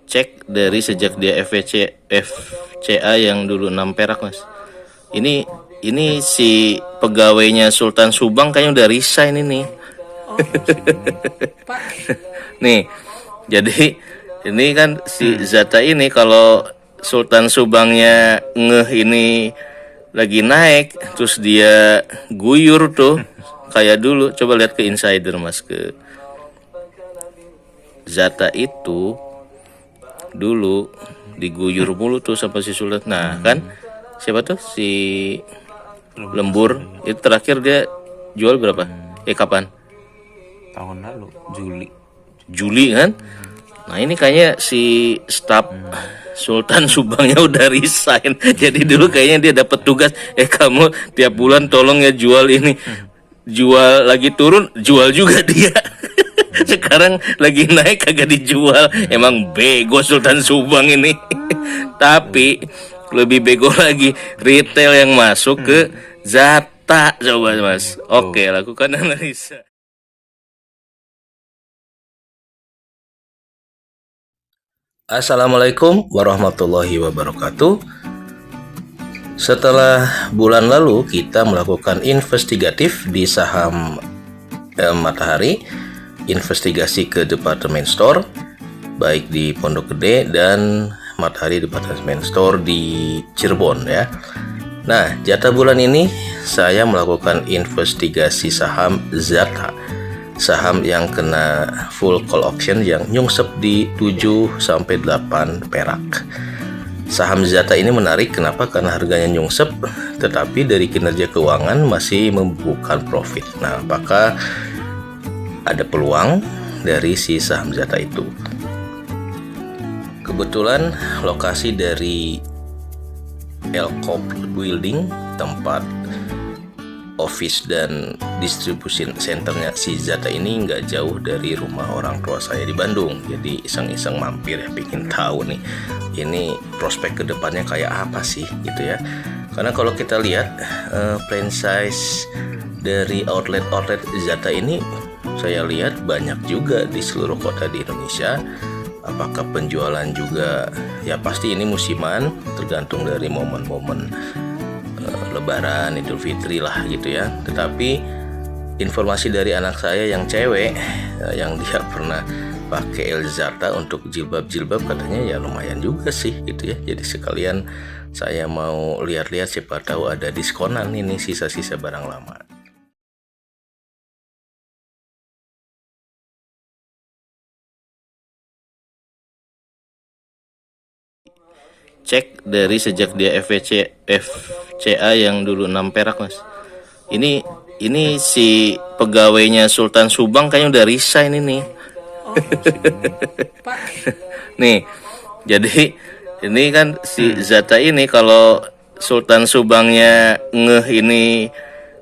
cek dari sejak dia FCA yang dulu 6 perak mas. Ini si pegawainya Sultan Subang kayaknya udah resign ini. Pak. Nih, jadi ini kan si Zata ini kalau Sultan Subangnya ini lagi naik, terus dia guyur tuh kayak dulu. Coba lihat ke insider mas, ke Zata itu dulu diguyur mulu tuh sama si Sultan. Nah kan siapa tuh si Lembur itu terakhir dia jual berapa? Kapan? Tahun lalu Juli kan? Nah ini kayaknya si staf Sultan Subangnya udah resign. Jadi dulu kayaknya dia dapat tugas, kamu tiap bulan tolong ya jual ini. Jual lagi turun, jual juga dia. Sekarang lagi naik kagak dijual. Emang bego Sultan Subang ini. Tapi lebih bego lagi retail yang masuk ke Zata. Coba mas. Oke, lakukan analisa. Assalamualaikum warahmatullahi wabarakatuh. Setelah bulan lalu kita melakukan investigatif di saham Matahari, investigasi ke departemen store baik di Pondok Gede dan Matahari Department Store di Cirebon ya. Nah, jatah bulan ini saya melakukan investigasi saham Zata. Saham yang kena full call option yang nyungsep di 7 sampai 8 perak. Saham Zata ini menarik kenapa? Karena harganya nyungsep tetapi dari kinerja keuangan masih membukukan profit. Nah, apakah ada peluang dari si saham Zata itu? Kebetulan lokasi dari Elcop Building, tempat office dan distribution centernya si Zata ini nggak jauh dari rumah orang tua saya di Bandung. Jadi iseng-iseng mampir ya, pengen tahu nih ini prospek kedepannya kayak apa sih gitu ya. Karena kalau kita lihat franchise dari outlet Zata ini, saya lihat banyak juga di seluruh kota di Indonesia. Apakah penjualan juga ya pasti ini musiman, tergantung dari momen-momen Lebaran, Idul Fitri lah gitu ya. Tetapi informasi dari anak saya yang cewek yang dia pernah pakai Zata untuk jilbab katanya ya lumayan juga sih gitu ya. Jadi sekalian saya mau lihat-lihat siapa tahu ada diskonan ini sisa-sisa barang lama. Cek dari sejak dia FCA yang dulu 6 perak mas. Ini si pegawainya Sultan Subang kayaknya udah resign ini. Pak. Nih, jadi ini kan si Zata ini kalau Sultan Subangnya ini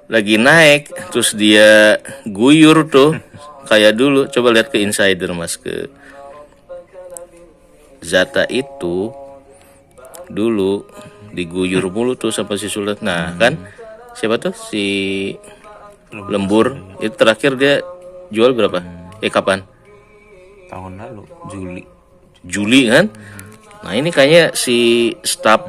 lagi naik, terus dia guyur tuh kayak dulu. Coba lihat ke insider mas, ke Zata itu dulu diguyur mulu tuh sama si Sultan. Nah kan siapa tuh si Lembur itu terakhir dia jual berapa? Kapan? tahun lalu Juli kan? Nah ini kayaknya si staf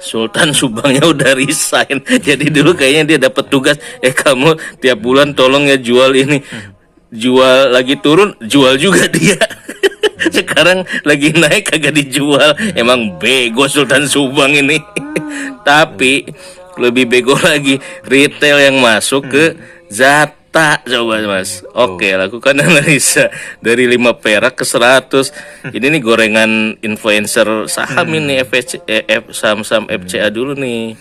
Sultan Subangnya udah resign. Jadi dulu kayaknya dia dapat tugas, kamu tiap bulan tolong ya jual ini. Jual lagi turun, jual juga dia. Sekarang lagi naik kagak dijual. Emang bego Sultan Subang ini. Tapi lebih bego lagi retail yang masuk ke Zata. Coba mas. Oke, lakukan analisa dari 5 perak ke 100. Ini nih gorengan influencer saham ini saham-saham FCA dulu nih.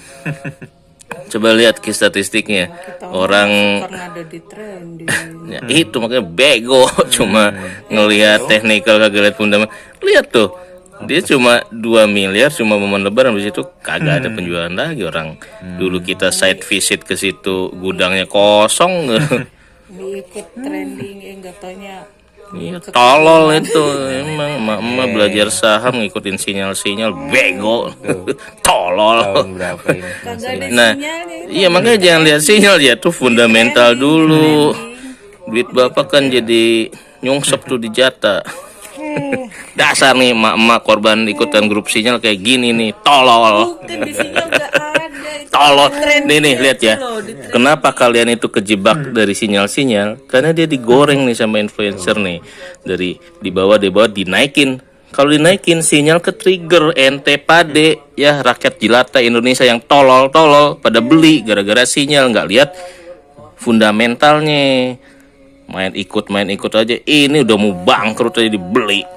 Coba lihat ke statistiknya. Orang pernah ada di trending. Ya, itu makanya bego cuma ngelihat technical kagak lihat fundamental. Lihat tuh. Dia cuma 2 miliar cuma momen lebaran, habis itu kagak ada penjualan lagi. Orang dulu kita site visit ke situ gudangnya kosong. Ikut trending nggak taunya. Iya, tolol itu emang emak belajar saham ngikutin sinyal-sinyal bego. Tolol. tahun berapa ini? Kagak ada Nah, sinyalnya. iya makanya jangan lihat sinyal ya, tuh fundamental dulu. Duit bapak kan jadi nyungsep tuh di Zata. Dasar nih emak-emak korban ikutan grup sinyal kayak gini nih, tolol. Bukan di sini nggak ada. Itu Tolol. trending Nih lihat ya. loh, di trending. Kenapa kalian itu kejebak dari sinyal-sinyal? Karena dia digoreng nih sama influencer nih. Dari di bawah dinaikin. Kalau dinaikin sinyal ke trigger, ente pade ya, rakyat jelata Indonesia yang tolol-tolol pada beli gara-gara sinyal, nggak lihat fundamentalnya. Main ikut aja. Ini udah mau bangkrut aja dibeli.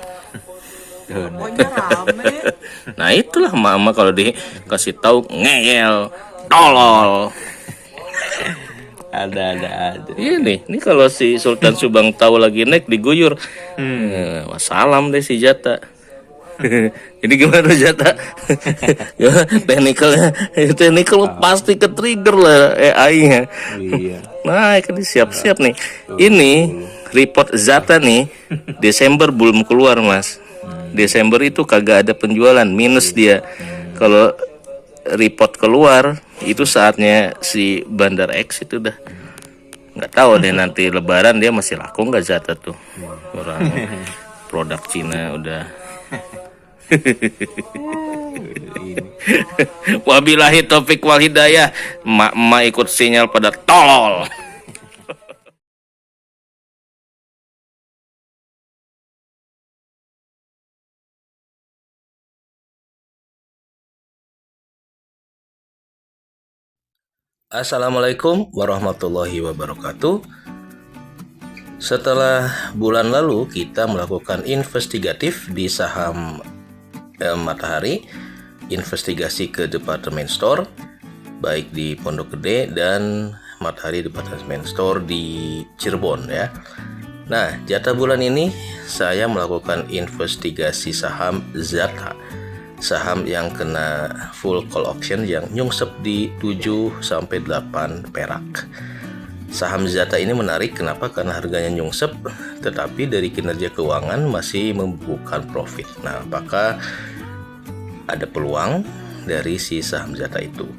Pokoknya rame. Nah itulah mama kalau dikasih tahu ngeyel, tolol. Ada aja. Iya nih kalau si Sultan Subang tahu lagi naik diguyur. Wassalam deh si Jata. Ini gimana Jata? Ya, teknikal pasti ke trigger lah AI-nya. Iya. Nah, kan siap-siap nih. Ini report Zata nih Desember belum keluar, Mas. Desember itu kagak ada penjualan, minus dia. Kalau report keluar, itu saatnya si Bandar X itu udah nggak tahu deh nanti Lebaran dia masih laku nggak Zata tuh. Orang produk Cina udah. Wabillahi taufik wal hidayah. Emak-emak ikut sinyal pada tolol. Assalamualaikum warahmatullahi wabarakatuh. Setelah bulan lalu kita melakukan investigatif di saham Matahari, investigasi ke department store baik di Pondok Gede dan Matahari Department Store di Cirebon ya. Nah, jatah bulan ini saya melakukan investigasi saham Zata. Saham yang kena full call option yang nyungsep di 7 sampai 8 perak. Saham Zata ini menarik kenapa? Karena harganya nyungsep tetapi dari kinerja keuangan masih membukukan profit. Nah, apakah ada peluang dari si saham Zata itu?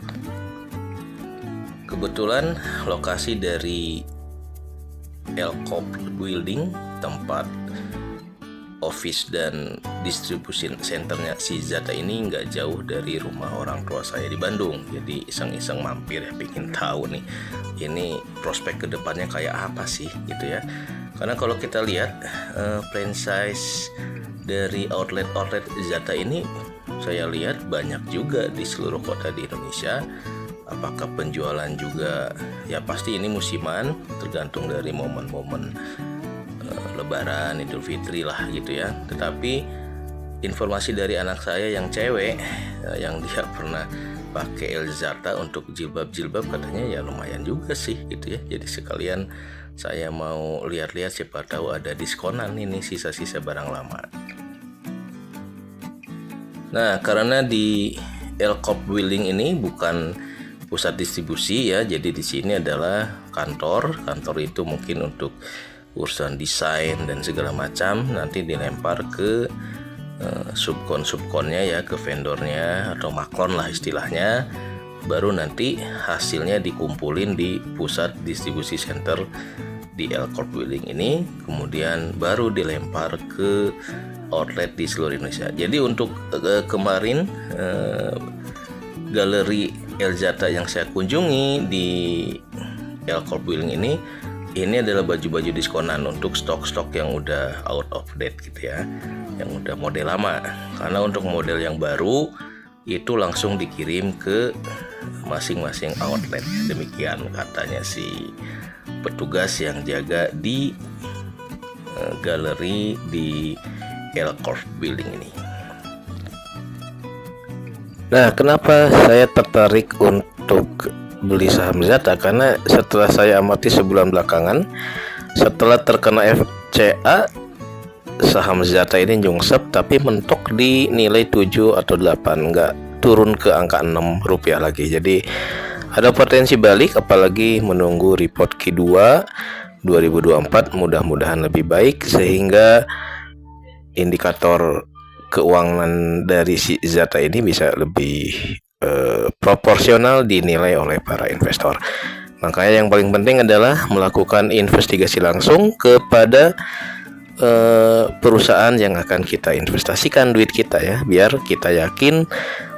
Kebetulan lokasi dari Elkop Building, tempat office dan distribution centernya si Zata ini nggak jauh dari rumah orang tua saya di Bandung. Jadi iseng-iseng mampir ya, pengen tahu nih ini prospek kedepannya kayak apa sih gitu ya. Karena kalau kita lihat franchise dari outlet Zata ini saya lihat banyak juga di seluruh kota di Indonesia. Apakah penjualan juga ya pasti ini musiman, tergantung dari momen-momen Lebaran, Idul Fitri lah gitu ya. Tetapi informasi dari anak saya yang cewek yang dia pernah pakai Zata untuk jilbab katanya ya lumayan juga sih gitu ya. Jadi sekalian saya mau lihat-lihat siapa tahu ada diskonan ini sisa-sisa barang lama. Nah, karena di Elkop Building ini bukan pusat distribusi ya, jadi di sini adalah kantor itu mungkin untuk urusan desain dan segala macam, nanti dilempar ke subkonnya ya, ke vendornya atau maklon lah istilahnya, baru nanti hasilnya dikumpulin di pusat distribusi center di Elkop Building ini, kemudian baru dilempar ke outlet di seluruh Indonesia. Jadi untuk kemarin galeri Zata yang saya kunjungi di Elkop Building ini adalah baju-baju diskonan untuk stok-stok yang udah out of date gitu ya, yang udah model lama. Karena untuk model yang baru itu langsung dikirim ke masing-masing outlet. Demikian katanya si petugas yang jaga di galeri di Elkop Building ini. Nah, kenapa saya tertarik untuk beli saham Zata? Karena setelah saya amati sebulan belakangan, setelah terkena FCA, saham Zata ini nyungsep tapi mentok di nilai 7 atau 8, nggak turun ke angka 6 rupiah lagi. Jadi ada potensi balik, apalagi menunggu report Q2 2024 mudah-mudahan lebih baik, sehingga indikator keuangan dari si Zata ini bisa lebih proporsional dinilai oleh para investor. Makanya yang paling penting adalah melakukan investigasi langsung kepada perusahaan yang akan kita investasikan duit kita ya, biar kita yakin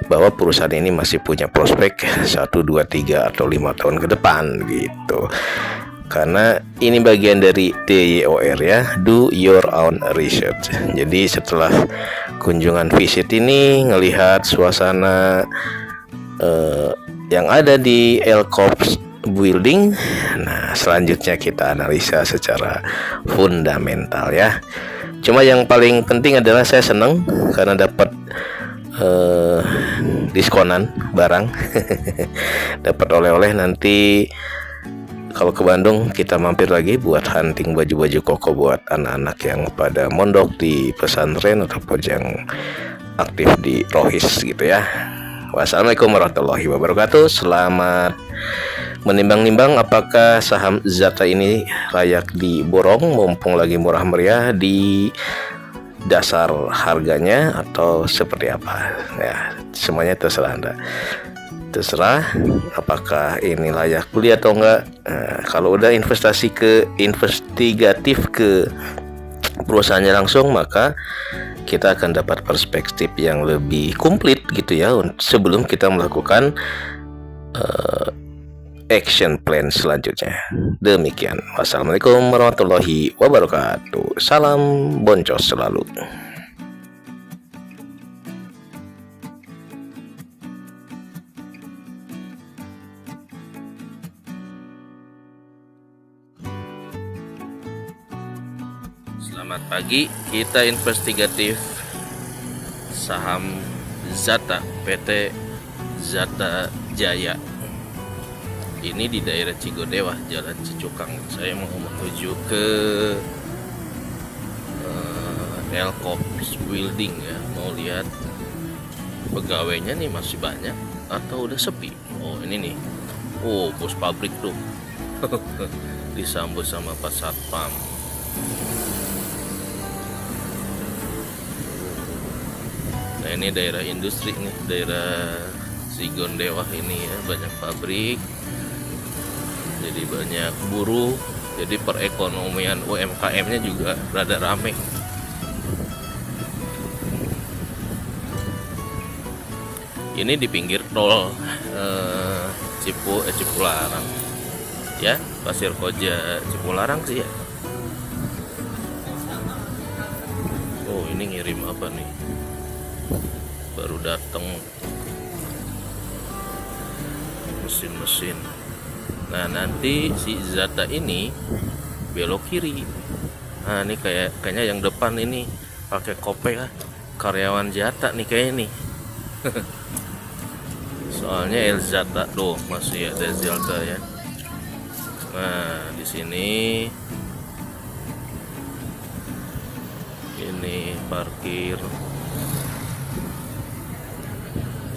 bahwa perusahaan ini masih punya prospek 1, 2, 3 atau 5 tahun ke depan gitu. Karena ini bagian dari DYOR ya, do your own research. Jadi setelah kunjungan visit ini ngelihat suasana yang ada di Elkops Building, nah selanjutnya kita analisa secara fundamental ya. Cuma yang paling penting adalah saya senang karena dapat diskonan barang, dapat oleh-oleh. Nanti kalau ke Bandung kita mampir lagi buat hunting baju-baju koko buat anak-anak yang pada mondok di pesantren ataupun yang aktif di Rohis gitu ya. Wassalamualaikum warahmatullahi wabarakatuh. Selamat menimbang-nimbang apakah saham Zata ini layak diborong mumpung lagi murah meriah di dasar harganya atau seperti apa ya. Semuanya terserah Anda. Terserah apakah ini layak beli atau enggak. Kalau udah investigatif ke perusahaannya langsung, maka kita akan dapat perspektif yang lebih komplit gitu ya sebelum kita melakukan action plan selanjutnya. Demikian. Wassalamualaikum warahmatullahi wabarakatuh. Salam boncos selalu. Selamat pagi, kita investigatif saham Zata, PT Zata Jaya. Ini di daerah Cigodewa, Jalan Cicukang. Saya mau menuju ke Elkops Building ya, mau lihat pegawainya nih masih banyak atau udah sepi. Oh ini nih, oh bos pabrik tuh disambut sama Pak Satpam. Nah ini daerah industri nih, daerah Cigondewa ini ya, banyak pabrik, jadi banyak buruh, jadi perekonomian UMKM-nya juga rada rame. Ini di pinggir tol Cipularang ya, Pasir Koja Cipularang sih ya. Oh ini ngirim apa nih, baru datang mesin-mesin. Nah nanti si Zata ini belok kiri. Nah ini kayaknya yang depan ini pakai kope ya, karyawan Zata nih kayaknya nih. Soalnya El Zata tuh masih ada Zata ya. Nah di sini ini parkir.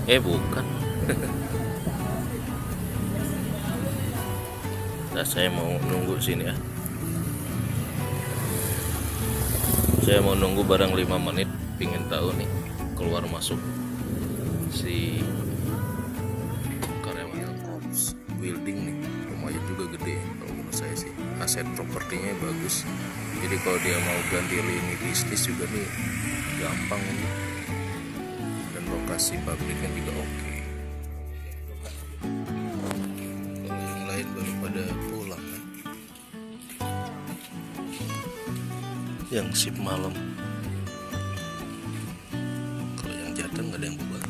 Bukan. Nah saya mau nunggu sini ya. Saya mau nunggu barang 5 menit, pingin tahu nih keluar masuk si karyawan Elkops Building nih. Lumayan juga gede kalau menurut saya sih. Aset propertinya bagus. Jadi kalau dia mau ganti lini bisnis juga nih gampang ini. Dan lokasi pabriknya juga oke. Kalau yang lain baru pada pulang ya. Yang shift malam. Kalau yang jatuh nggak ada yang buat.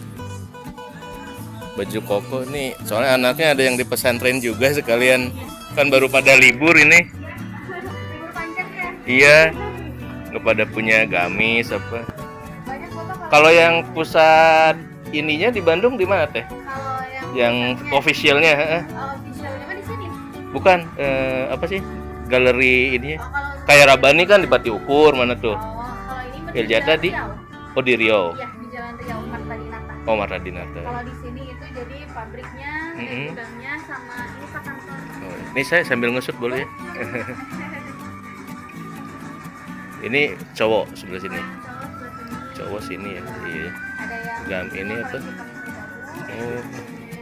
Baju koko nih, soalnya anaknya ada yang di pesantren juga sekalian, kan baru pada libur ini. Iya, nggak pada punya gamis apa. Kalau yang pusat ininya di Bandung di mana teh? Yang officialnya? Officialnya di sini. Bukan, apa sih? Galeri ininya. Kayak Rabani kan di Pati Ukur, mana tuh? Kalau ini Iljata di? Oh di Riau. Iya, di Jalan Riau Marta Dinata. Oh Marta Dinata. Kalau di sini itu jadi pabriknya, gudangnya sama ini Pak kantor. Oh, ini saya sambil ngesut boleh ya? Ini cowok sebelah sini. Cowok sini ya. Iya. Ada yang Ini apa? Oh,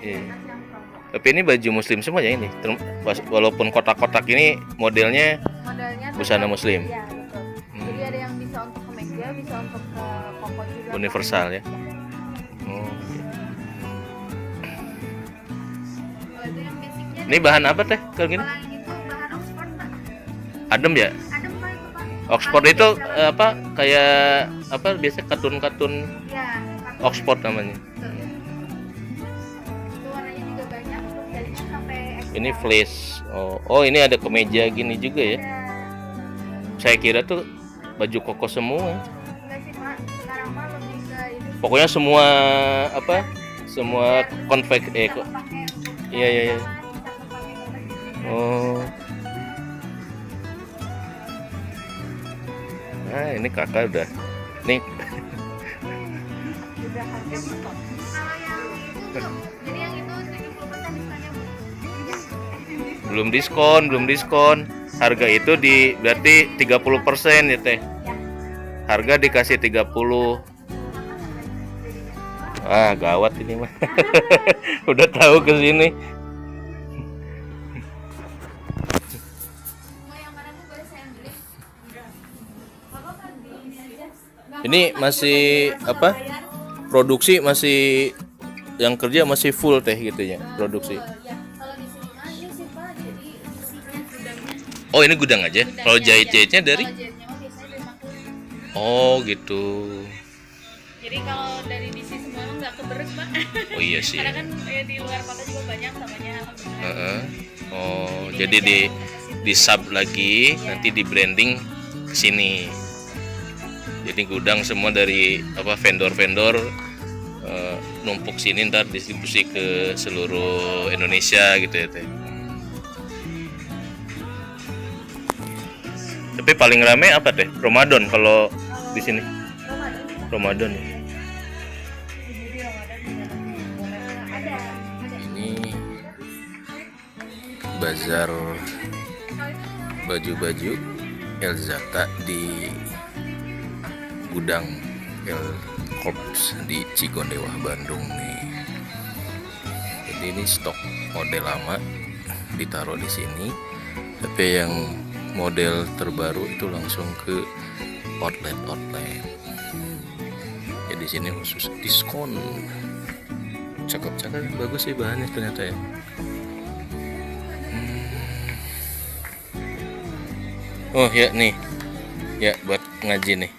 iya. Tapi ini baju muslim semua ya ini. Walaupun kotak-kotak ini modelnya modelnya busana muslim. Iya, betul. Hmm. Jadi universal ya. Oh. Kalau itu yang basicnya Ini bahan apa teh kalau gini? kalau yang itu bahan Oxford Pak. Adem ya? Adem Pak itu Pak. Oxford itu apa kayak apa biasa kartun-kartun Ya, Oxford namanya. betul. Itu warnanya juga banyak, terus jadinya sampai ekstra. Ini fleece. Oh ini ada kemeja gini juga ya. Ada. Saya kira tuh baju koko semua. Enggak sih Pak, sekarang mah lebih ke itu sih. Pokoknya semua apa? Semua konvek Bisa kok. kepake untuk Iya, iya, iya. jalan, bisa kepake untuk gitu. Oh. Nah, ini kakak udah. Nih, Udah harga diskon. Kalau yang itu tuh, jadi yang itu 70% diskonnya Bu. belum diskon. Harga itu di berarti 30% ya, Teh. Ya. Harga dikasih 30. Ah, gawat ini mah. Udah tahu ke sini. Mau yang mana Bu, boleh saya ambilin? Bapak kan di ini aja. Ini masih apa? Produksi masih yang kerja masih full Teh gitu ya, produksi. Ya, kalau di sini mah ini sih Pak, jadi isinya gudangnya. Oh, ini gudang aja. Kalau Gudangnya jahit-jahitnya aja. dari Kalau jahitnya mah biasanya dari Makulis. Oh, gitu. Jadi kalau dari DC semua mah nggak keberes Pak. Oh iya sih. Karena kan ya, di luar kota juga banyak samanya alhamdulillah. Heeh. Oh, jadi di sub lagi, nanti di branding ke sini. Jadi gudang semua dari apa vendor-vendor numpuk sini ntar distribusi ke seluruh Indonesia gitu ya Teh. Tapi paling rame apa Teh? Ramadan kalau di sini. Ramadan ya. Ada. Ini bazar baju-baju Elzata di gudang El Corps di Cigondewah Bandung nih. Jadi ini stok model lama ditaruh di sini, tapi yang model terbaru itu langsung ke outlet. Ya di sini khusus diskon. Cakep-cakep, bagus sih bahannya ternyata ya. Oh ya nih, ya buat ngaji nih.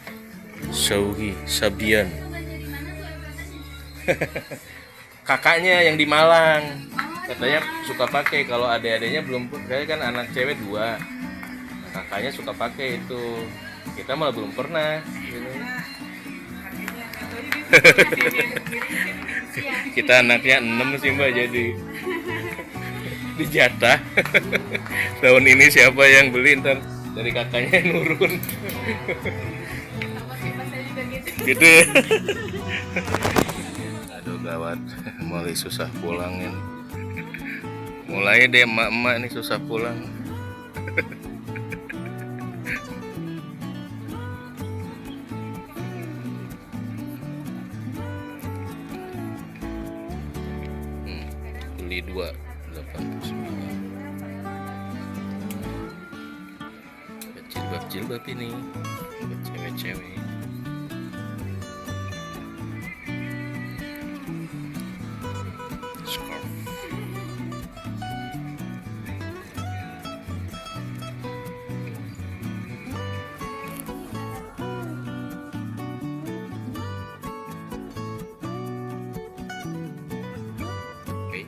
Saugi Sabian. Kakaknya yang di Malang katanya suka pakai, kalau adik-adiknya belum, saya kan anak cewek 2. Nah, kakaknya suka pakai itu, kita malah belum pernah gitu. Kita anaknya 6 sih Mbak, jadi dijatah. Tahun ini siapa yang beli ntar dari kakaknya yang nurun. Sama sih Pak, saya juga gitu. Gitu ya. Aduh gawat, mulai susah pulangin. Mulai deh emak-emak ini susah pulang. Beli 2 89. Jilbab ini buat cewek-cewek. Scarf. Oke.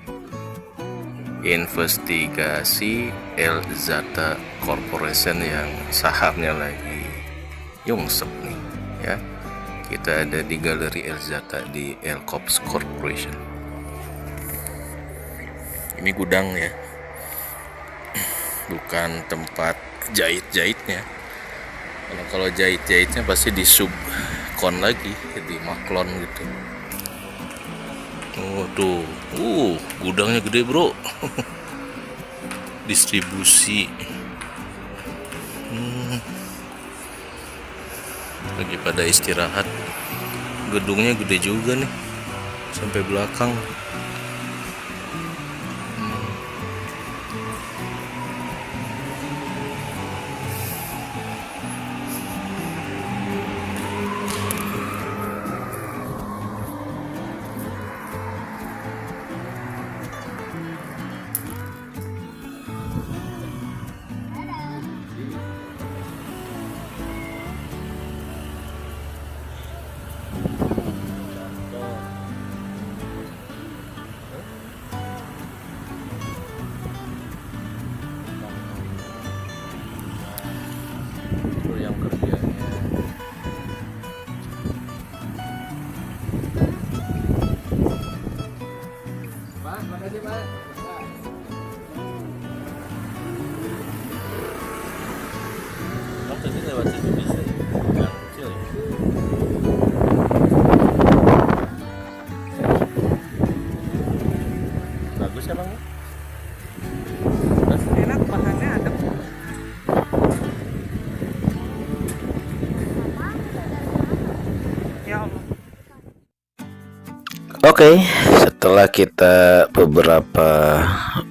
Investigasi Elzata Corporation yang sahamnya lagi nyungsep nih ya. Kita ada di Galeri Elzata di Elcops Corporation. Ini gudang ya, bukan tempat jahit-jahitnya. Karena kalau jahit-jahitnya pasti di subkon lagi, di maklon gitu. Oh tuh, gudangnya gede bro. Distribusi. Lagi pada istirahat. Gedungnya gede juga nih, sampai belakang. Oh, tadi lewat situ bisa ya? Yang kecil ya? Bagus ya bang? Enak, bahannya adem. Ya Allah. Oke, setelah kita beberapa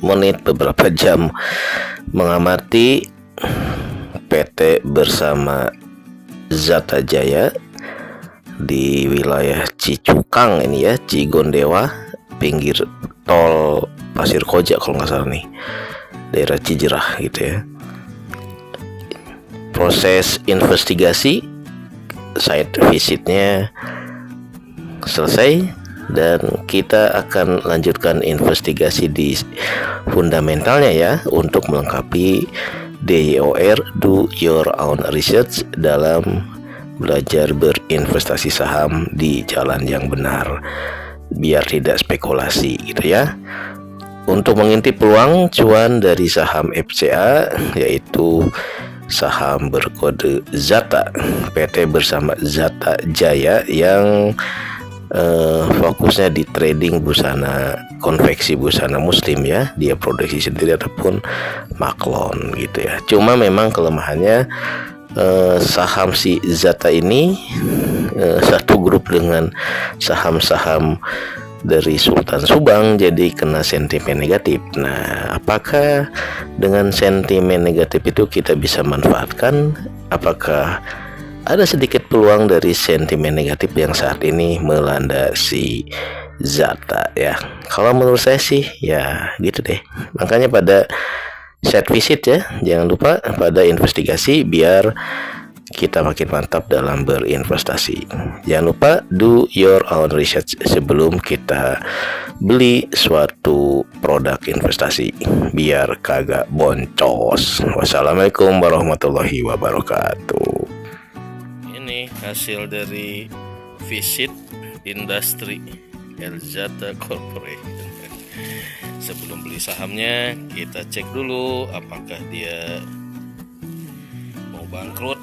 menit, beberapa jam mengamati PT bersama Zata Jaya di wilayah Cicukang ini ya, Cigondewa, pinggir tol Pasir Koja kalau nggak salah nih, daerah Cijerah gitu ya. Proses investigasi site visitnya selesai dan kita akan lanjutkan investigasi di fundamentalnya ya, untuk melengkapi DYOR, do your own research, dalam belajar berinvestasi saham di jalan yang benar biar tidak spekulasi gitu ya. Untuk mengintip peluang cuan dari saham FCA, yaitu saham berkode Zata, PT bersama Zata Jaya yang fokusnya di trading busana konveksi busana muslim ya, dia produksi sendiri ataupun maklon gitu ya. Cuma memang kelemahannya saham si Zata ini satu grup dengan saham-saham dari Sultan Subang, jadi kena sentimen negatif. Nah, apakah dengan sentimen negatif itu kita bisa manfaatkan? Apakah ada sedikit peluang dari sentimen negatif yang saat ini melanda si Zata ya? Kalau menurut saya sih ya gitu deh. Makanya pada site visit ya, jangan lupa pada investigasi biar kita makin mantap dalam berinvestasi. Jangan lupa do your own research sebelum kita beli suatu produk investasi biar kagak boncos. Wassalamualaikum warahmatullahi wabarakatuh. Ini hasil dari visit industri Zata Corporation. Sebelum beli sahamnya, kita cek dulu apakah dia mau bangkrut